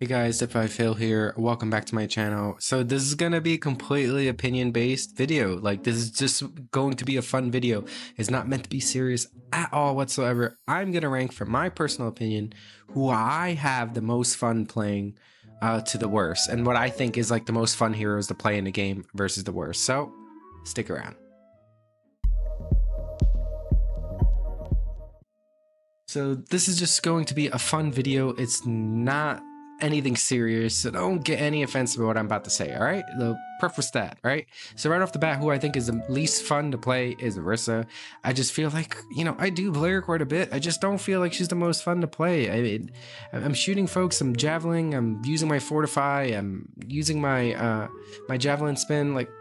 Hey guys, Deathbyphiw here. Welcome back to my channel. So this is gonna be a completely opinion-based video. Like, this is just going to be a fun video. It's not meant to be serious at all whatsoever. I'm gonna rank, from my personal opinion, who I have the most fun playing to the worst, and what I think is like the most fun heroes to play in the game versus the worst. So stick around. So this is just going to be a fun video. It's not anything serious, so don't get any offense about what I'm about to say, all right? The preface that, right? So right off the bat, who I think is the least fun to play is Orisa. I just feel like, you know, I do play her quite a bit. I just don't feel like she's the most fun to play. I mean, I'm shooting folks, I'm javeling, I'm using my fortify, I'm using my my javelin spin, like,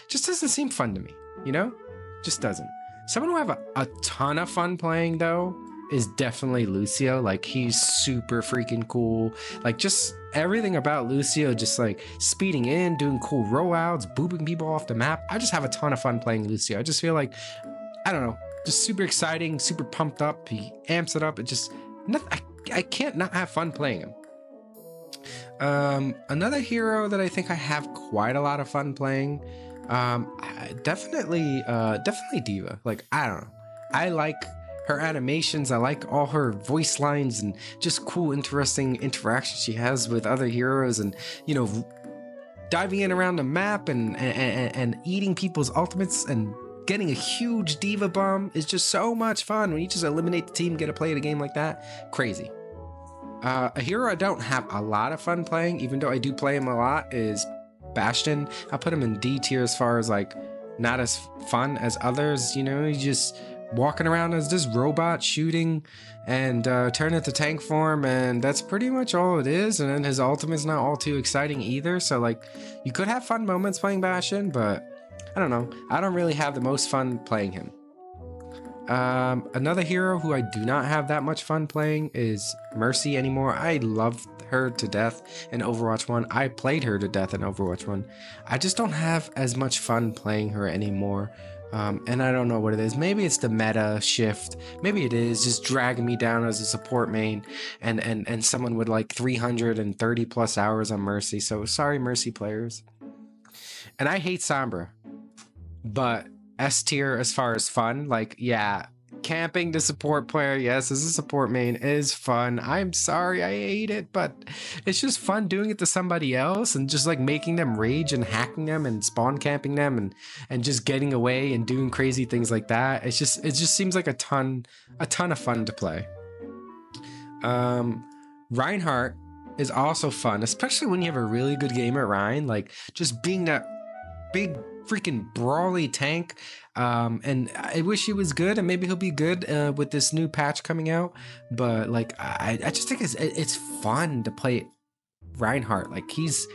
just doesn't seem fun to me, you know? Just doesn't. Someone who I have a ton of fun playing, though, is definitely Lucio. Like, he's super freaking cool. Like, just everything about Lucio, just like speeding in, doing cool rollouts, booping people off the map. I just have a ton of fun playing Lucio. I just feel like, I don't know, just super exciting, super pumped up. He amps it up. It just, I can't not have fun playing him. Another hero that I think I have quite a lot of fun playing, definitely D.Va. Like, I don't know, I like her animations, I like all her voice lines and just cool, interesting interactions she has with other heroes, and, you know, diving in around the map and eating people's ultimates and getting a huge D.Va bomb is just so much fun. When you just eliminate the team, get to play a game like that, crazy. A hero I don't have a lot of fun playing, even though I do play him a lot, is Bastion. I put him in D tier as far as like not as fun as others. You know, he's just walking around as this robot shooting and turn into tank form, and that's pretty much all it is. And then his ultimate's not all too exciting either, so like, you could have fun moments playing Bastion, but I don't know, I don't really have the most fun playing him. Another hero who I do not have that much fun playing is Mercy anymore. I loved her to death in Overwatch 1. I played her to death in Overwatch 1. I just don't have as much fun playing her anymore. And I don't know what it is. Maybe it's the meta shift. Maybe it is just dragging me down as a support main and someone with like 330 plus hours on Mercy. So sorry, Mercy players. And I hate Sombra, but S tier as far as fun, like, yeah, camping the support player, yes, as a support main is fun. I'm sorry, I hate it, but it's just fun doing it to somebody else and just like making them rage and hacking them and spawn camping them and just getting away and doing crazy things like that. It just seems like a ton of fun to play. Reinhardt is also fun, especially when you have a really good game at Rein, like just being that big freaking brawly tank. And I wish he was good, and maybe he'll be good with this new patch coming out, but like, I just think it's fun to play Reinhardt. Like, he's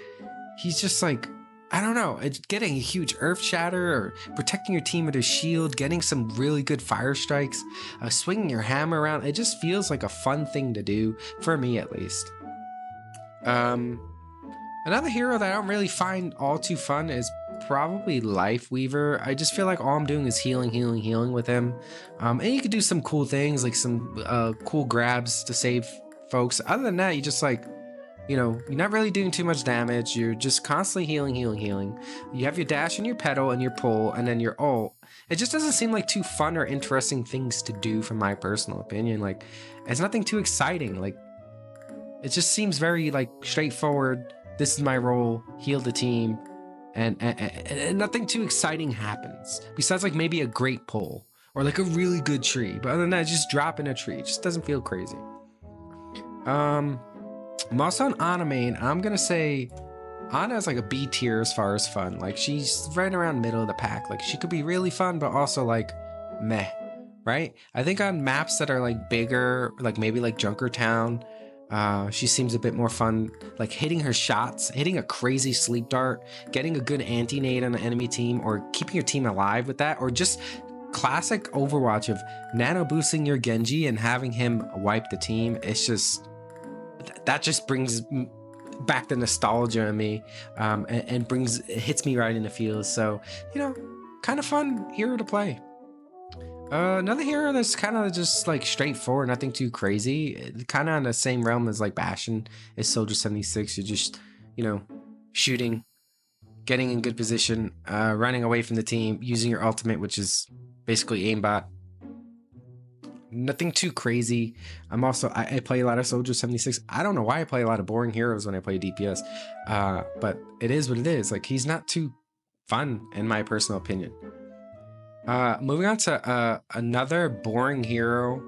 just like, I don't know, it's getting a huge earth shatter or protecting your team with his shield, getting some really good fire strikes, swinging your hammer around. It just feels like a fun thing to do, for me at least. Another hero that I don't really find all too fun is probably Lifeweaver. I just feel like all I'm doing is healing with him. And you could do some cool things, like some cool grabs to save folks. Other than that, you just like, you know, you're not really doing too much damage. You're just constantly healing. You have your dash and your pedal and your pull and then your ult. It just doesn't seem like too fun or interesting things to do, from my personal opinion. Like, it's nothing too exciting. Like, it just seems very like straightforward. This is my role, heal the team, and nothing too exciting happens, besides like maybe a great pull or like a really good tree. But other than that, just dropping a tree, it just doesn't feel crazy. I'm also on Ana main. I'm gonna say Ana is like a B tier as far as fun. Like, she's right around middle of the pack. Like, she could be really fun, but also like meh, right? I think on maps that are like bigger, like maybe like Junkertown, she seems a bit more fun, like hitting her shots, hitting a crazy sleep dart, getting a good anti-nade on an enemy team, or keeping your team alive with that, or just classic Overwatch of nano boosting your Genji and having him wipe the team. It's just, that just brings back the nostalgia in me, and hits me right in the feels. So, you know, kind of fun hero to play. Another hero that's kind of just like straightforward, nothing too crazy. Kind of on the same realm as like Bastion is Soldier 76. You're just, you know, shooting, getting in good position, running away from the team, using your ultimate, which is basically aimbot. Nothing too crazy. I play a lot of Soldier 76. I don't know why I play a lot of boring heroes when I play DPS, but it is what it is. Like, he's not too fun in my personal opinion. Moving on to another boring hero.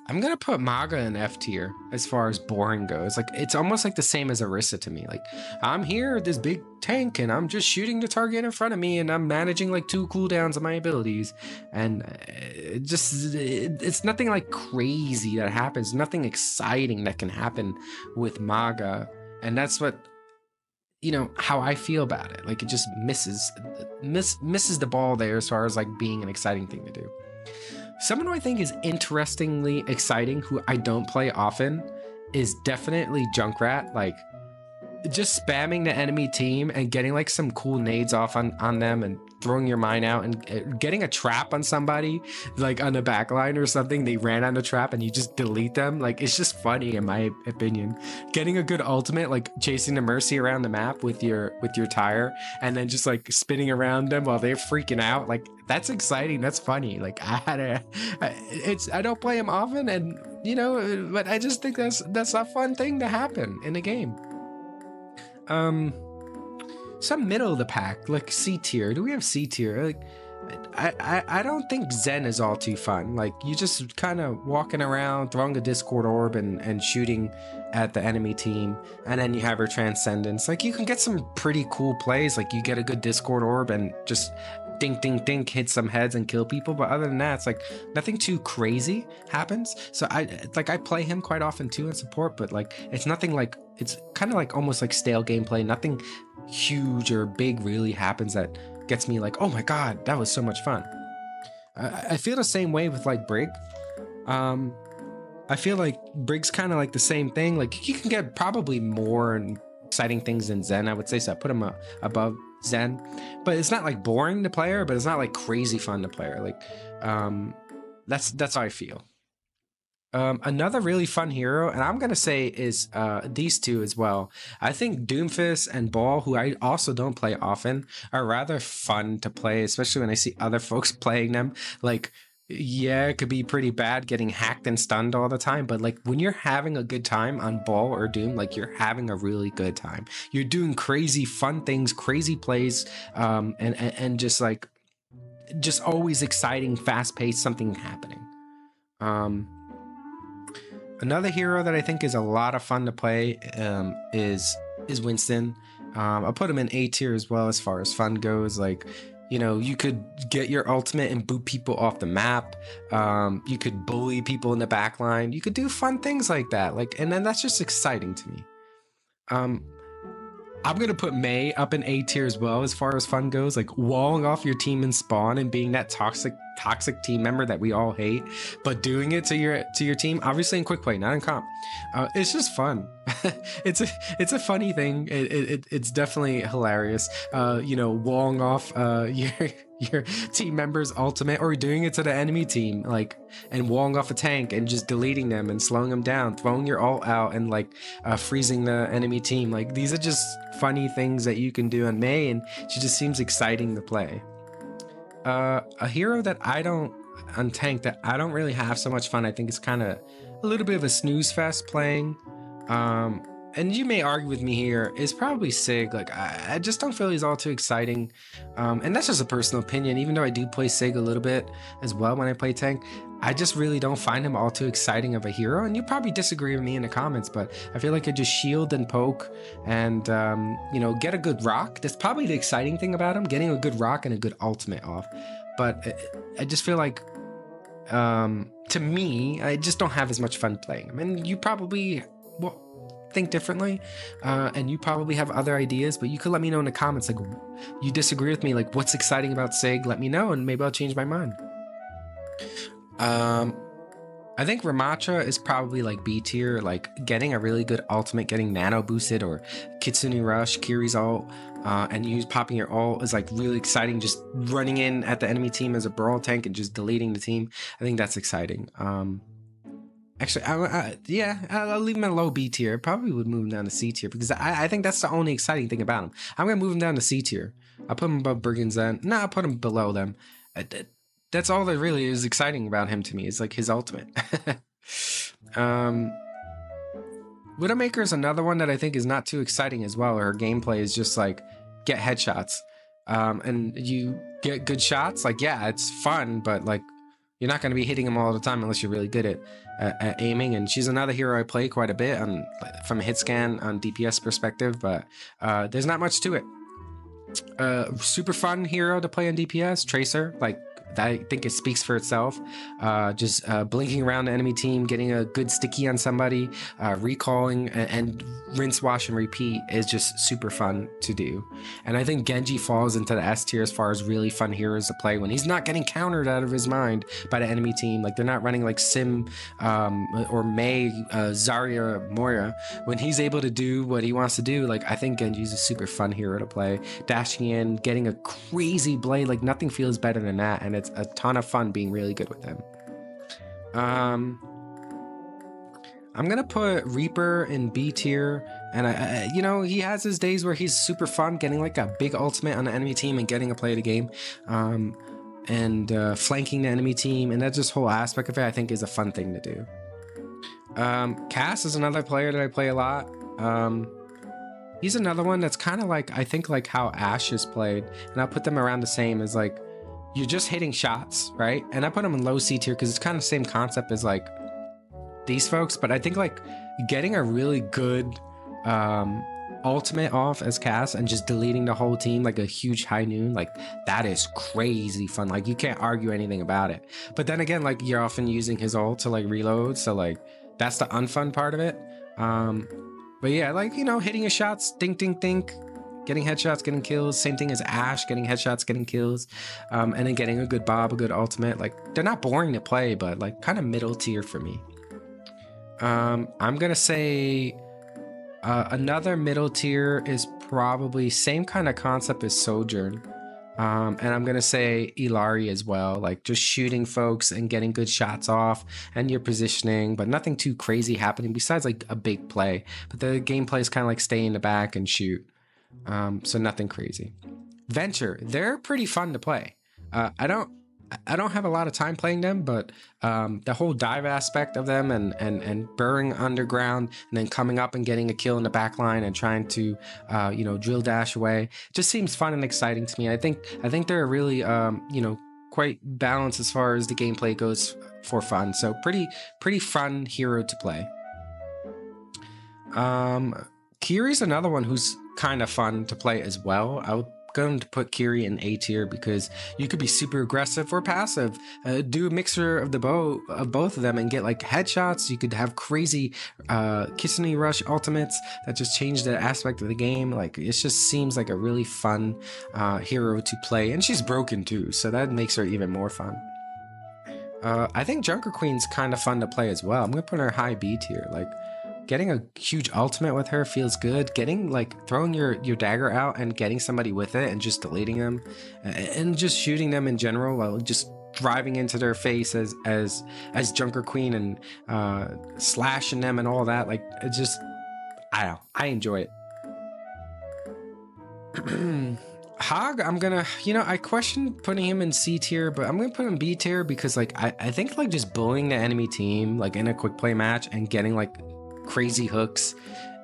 I'm gonna put Maga in F tier as far as boring goes. Like, it's almost like the same as Orisa to me. Like, I'm here, this big tank, and I'm just shooting the target in front of me, and I'm managing like 2 cooldowns of my abilities, and it's nothing like crazy that happens. Nothing exciting that can happen with Maga, and that's what, you know, how I feel about it. Like, it just misses the ball there as far as like being an exciting thing to do. Someone who I think is interestingly exciting, who I don't play often, is definitely Junkrat. Like, just spamming the enemy team and getting like some cool nades off on them and throwing your mine out and getting a trap on somebody, like on the back line or something. They ran on the trap and you just delete them. Like, it's just funny in my opinion. Getting a good ultimate, like chasing the Mercy around the map with your tire and then just like spinning around them while they're freaking out. Like, that's exciting. That's funny. Like, I don't play him often, and you know, but I just think that's a fun thing to happen in a game. Some middle of the pack, like C tier. Do we have C tier? Like, I don't think Zen is all too fun. Like, you just kind of walking around, throwing a Discord orb and shooting at the enemy team, and then you have her Transcendence. Like, you can get some pretty cool plays. Like, you get a good Discord orb and just dink dink dink hit some heads and kill people, but other than that, it's like nothing too crazy happens. So I play him quite often too in support, but like, it's nothing like, it's kind of like almost like stale gameplay. Nothing huge or big really happens that gets me like, oh my god, that was so much fun. I feel the same way with like Brig. I feel like Brig's kind of like the same thing. Like, you can get probably more and exciting things than Zen, I would say, so I put him above Zen. But it's not like boring to play her, but it's not like crazy fun to play her. Like, that's how I feel. Another really fun hero, and I'm gonna say is these two as well. I think Doomfist and Ball, who I also don't play often, are rather fun to play, especially when I see other folks playing them. Like, yeah, it could be pretty bad getting hacked and stunned all the time, but like, when you're having a good time on Ball or Doom, like, you're having a really good time. You're doing crazy fun things, crazy plays, and just like, just always exciting, fast-paced, something happening. Another hero that I think is a lot of fun to play is Winston. I'll put him in A tier as well as far as fun goes. Like, you know, you could get your ultimate and boot people off the map. You could bully people in the back line. You could do fun things like that. Like, and then that's just exciting to me. I'm gonna put Mei up in A tier as well as far as fun goes. Like, walling off your team in spawn and being that toxic team member that we all hate, but doing it to your team, obviously in quick play, not in comp. It's just fun. it's a funny thing. It's definitely hilarious. You know, walling off your team member's ultimate, or doing it to the enemy team, like, and walling off a tank and just deleting them and slowing them down, throwing your ult out and like freezing the enemy team. Like, these are just funny things that you can do on Mei, and she just seems exciting to play. A hero that on tank that I don't really have so much fun. I think it's kind of a little bit of a snooze fest playing. And you may argue with me here, is probably Sig. Like, I just don't feel he's all too exciting. And that's just a personal opinion. Even though I do play Sig a little bit as well when I play tank, I just really don't find him all too exciting of a hero. And you probably disagree with me in the comments, but I feel like I just shield and poke and, you know, get a good rock. That's probably the exciting thing about him, getting a good rock and a good ultimate off. But I just feel like, to me, I just don't have as much fun playing him. And you probably think differently, and you probably have other ideas, but you could let me know in the comments, like, you disagree with me, like, what's exciting about Sig? Let me know, and maybe I'll change my mind. I think Ramatra is probably like B tier, like getting a really good ultimate, getting nano boosted, or Kitsune Rush, Kiri's ult, and you popping your ult is like really exciting. Just running in at the enemy team as a brawl tank and just deleting the team. I think that's exciting. Actually, yeah, I'll leave him at low B tier. Probably would move him down to C tier because I think that's the only exciting thing about him. I'm gonna move him down to C tier. I'll put him above Brigand's End. No, I'll put him below them. That's all that really is exciting about him to me. Is like his ultimate. Widowmaker is another one that I think is not too exciting as well. Her gameplay is just like get headshots, and you get good shots. Like, yeah, it's fun, but like you're not going to be hitting them all the time unless you're really good at aiming. And she's another hero I play quite a bit on from a hit scan on DPS perspective, but there's not much to it. Super fun hero to play on DPS, Tracer. Like, I think it speaks for itself. Just blinking around the enemy team, getting a good sticky on somebody, recalling, and rinse, wash, and repeat is just super fun to do. And I think Genji falls into the S tier as far as really fun heroes to play when he's not getting countered out of his mind by the enemy team. Like, they're not running like Sim or Mei, Zarya, Moira. When he's able to do what he wants to do, like, I think Genji's a super fun hero to play. Dashing in, getting a crazy blade, like nothing feels better than that. And it's a ton of fun being really good with him. I'm gonna put Reaper in B tier, and you know, he has his days where he's super fun, getting like a big ultimate on the enemy team and getting a play of the game, and flanking the enemy team, and that just whole aspect of it I think is a fun thing to do. Cass is another player that I play a lot. He's another one that's kind of like, I think like how Ashe is played, and I'll put them around the same as like, you're just hitting shots, right? And I put them in low C tier because it's kind of the same concept as like these folks, but I think like getting a really good ultimate off as Cass and just deleting the whole team like a huge high noon, like that is crazy fun. Like you can't argue anything about it. But then again, like you're often using his ult to like reload, so like that's the unfun part of it. But yeah, like, you know, hitting his shots, dink dink dink, getting headshots, getting kills. Same thing as Ashe, getting headshots, getting kills, and then getting a good Bob, a good ultimate. Like, they're not boring to play, but like kind of middle tier for me. I'm gonna say another middle tier is probably same kind of concept as Sojourn. And I'm gonna say Illari as well, like just shooting folks and getting good shots off and your positioning, but nothing too crazy happening besides like a big play. But the gameplay is kind of like stay in the back and shoot. So nothing crazy. Venture, they're pretty fun to play. I don't have a lot of time playing them, but the whole dive aspect of them and burrowing underground and then coming up and getting a kill in the back line and trying to you know, drill dash away just seems fun and exciting to me. I think they're really you know, quite balanced as far as the gameplay goes for fun. So pretty fun hero to play. Kiri's another one who's kind of fun to play as well. I would going to put Kiri in A tier because you could be super aggressive or passive, do a mixture of both of them and get like headshots. You could have crazy Kitsune Rush ultimates that just change the aspect of the game. Like, it just seems like a really fun hero to play, and she's broken too, so that makes her even more fun. I think Junker Queen's kind of fun to play as well. I'm gonna put her high B tier. Like, getting a huge ultimate with her feels good. Getting like throwing your dagger out and getting somebody with it and just deleting them and just shooting them in general while just driving into their face as Junker Queen and slashing them and all that. Like, it's just, I enjoy it. Hog, I'm gonna, you know, I questioned putting him in C tier, but I'm gonna put him in B tier because like I think like just bullying the enemy team like in a quick play match and getting like crazy hooks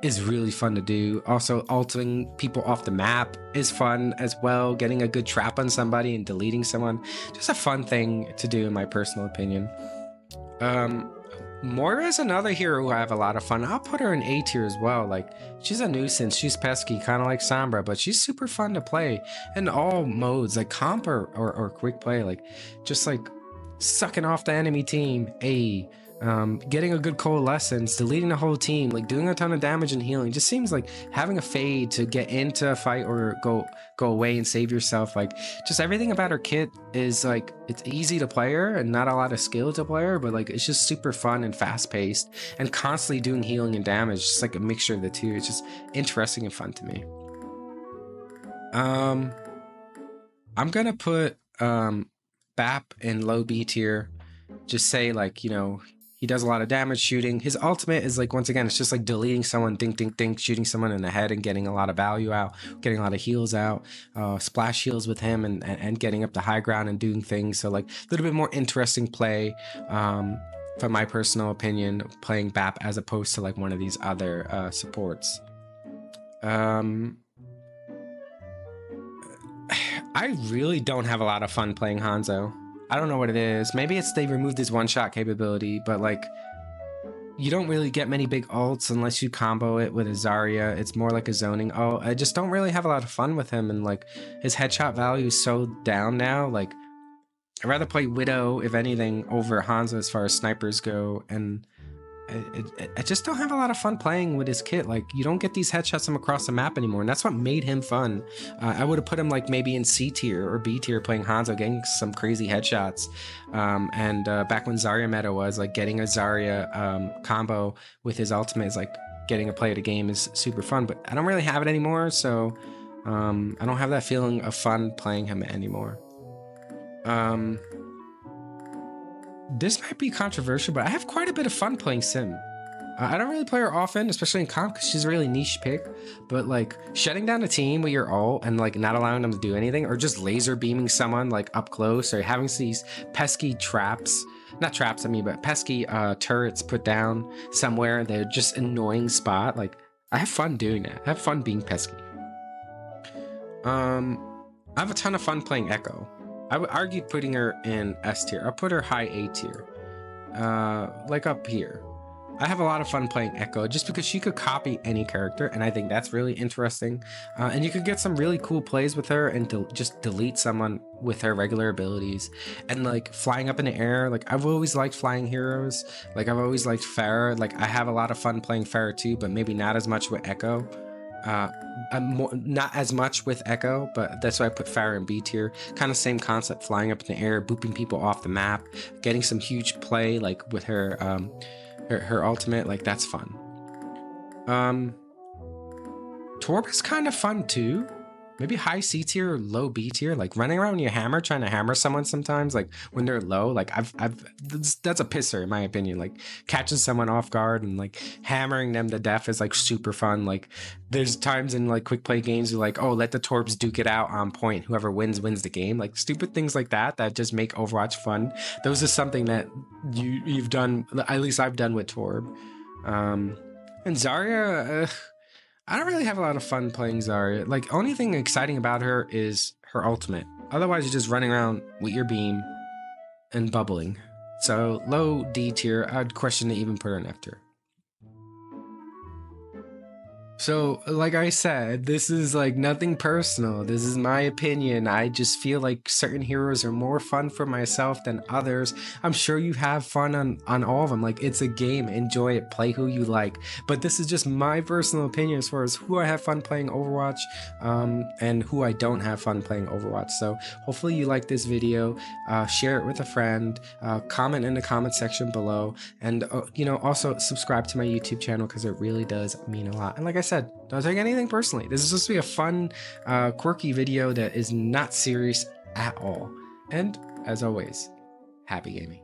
is really fun to do. Also, ulting people off the map is fun as well. Getting a good trap on somebody and deleting someone, just a fun thing to do in my personal opinion. Moira is another hero who I have a lot of fun. I'll put her in A tier as well. Like, she's a nuisance, she's pesky, kind of like Sombra, but she's super fun to play in all modes, like comp or quick play, like just like sucking off the enemy team. getting a good coalescence, deleting the whole team, like doing a ton of damage and healing. Just seems like having a fade to get into a fight or go away and save yourself. Like just everything about her kit is like, it's easy to play her and not a lot of skill to play her, but like it's just super fun and fast paced and constantly doing healing and damage. Just like a mixture of the two. It's just interesting and fun to me. I'm gonna put Bap in low B tier. Just say like, you know, he does a lot of damage shooting. His ultimate is like, once again, it's just like deleting someone, dink, dink, dink, shooting someone in the head and getting a lot of value out, getting a lot of heals out, splash heals with him and getting up the high ground and doing things. So like a little bit more interesting play, from my personal opinion, playing BAP as opposed to like one of these other supports. I really don't have a lot of fun playing Hanzo. I don't know what it is. Maybe it's they removed his one-shot capability, but like you don't really get many big ults unless you combo it with a Zarya. It's more like a zoning. Oh, I just don't really have a lot of fun with him, and like his headshot value is so down now. Like I'd rather play Widow, if anything, over Hanzo as far as snipers go, and I just don't have a lot of fun playing with his kit. Like you don't get these headshots from across the map anymore, and that's what made him fun. I would have put him like maybe in C tier or B tier playing Hanzo, getting some crazy headshots. Back when Zarya meta was like getting a Zarya combo with his ultimate is like getting a play at a game is super fun, but I don't really have it anymore, so I don't have that feeling of fun playing him anymore. This might be controversial, but I have quite a bit of fun playing Sim. I don't really play her often, especially in comp, because she's a really niche pick. But like shutting down a team with your ult and like not allowing them to do anything, or just laser beaming someone like up close, or having these pesky traps, not traps, I mean, but pesky turrets put down somewhere. They're just annoying spot. Like I have fun doing that. I have fun being pesky. I have a ton of fun playing Echo. I would argue putting her in S tier. I'll put her high A tier, like up here. I have a lot of fun playing Echo just because she could copy any character, and I think that's really interesting. And you could get some really cool plays with her and just delete someone with her regular abilities. And like flying up in the air, like I've always liked flying heroes. Like I've always liked Pharah. Like I have a lot of fun playing Pharah too, but maybe not as much with Echo. Not as much with Echo, but that's why I put Pharah in B tier. Kind of same concept, flying up in the air, booping people off the map, getting some huge play like with her her ultimate. Like that's fun. Torb is kind of fun too. Maybe high C tier or low B tier, like running around with your hammer trying to hammer someone sometimes, like when they're low. Like that's a pisser in my opinion. Like catching someone off guard and like hammering them to death is like super fun. Like there's times in like quick play games where like, oh, let the Torbs duke it out on point, whoever wins the game. Like stupid things like that just make Overwatch fun. Those are something that you've done, at least I've done with Torb. And Zarya, I don't really have a lot of fun playing Zarya. Like, only thing exciting about her is her ultimate. Otherwise, you're just running around with your beam and bubbling. So, low D tier, I'd question to even put her in F tier. So, like I said, this is like nothing personal. This is my opinion. I just feel like certain heroes are more fun for myself than others. I'm sure you have fun on all of them. Like, it's a game. Enjoy it. Play who you like. But this is just my personal opinion as far as who I have fun playing Overwatch and who I don't have fun playing Overwatch. So, hopefully you like this video. Share it with a friend. Comment in the comment section below. And, you know, also subscribe to my YouTube channel because it really does mean a lot. And like I said, don't take anything personally. This is supposed to be a fun, quirky video that is not serious at all. And as always, happy gaming.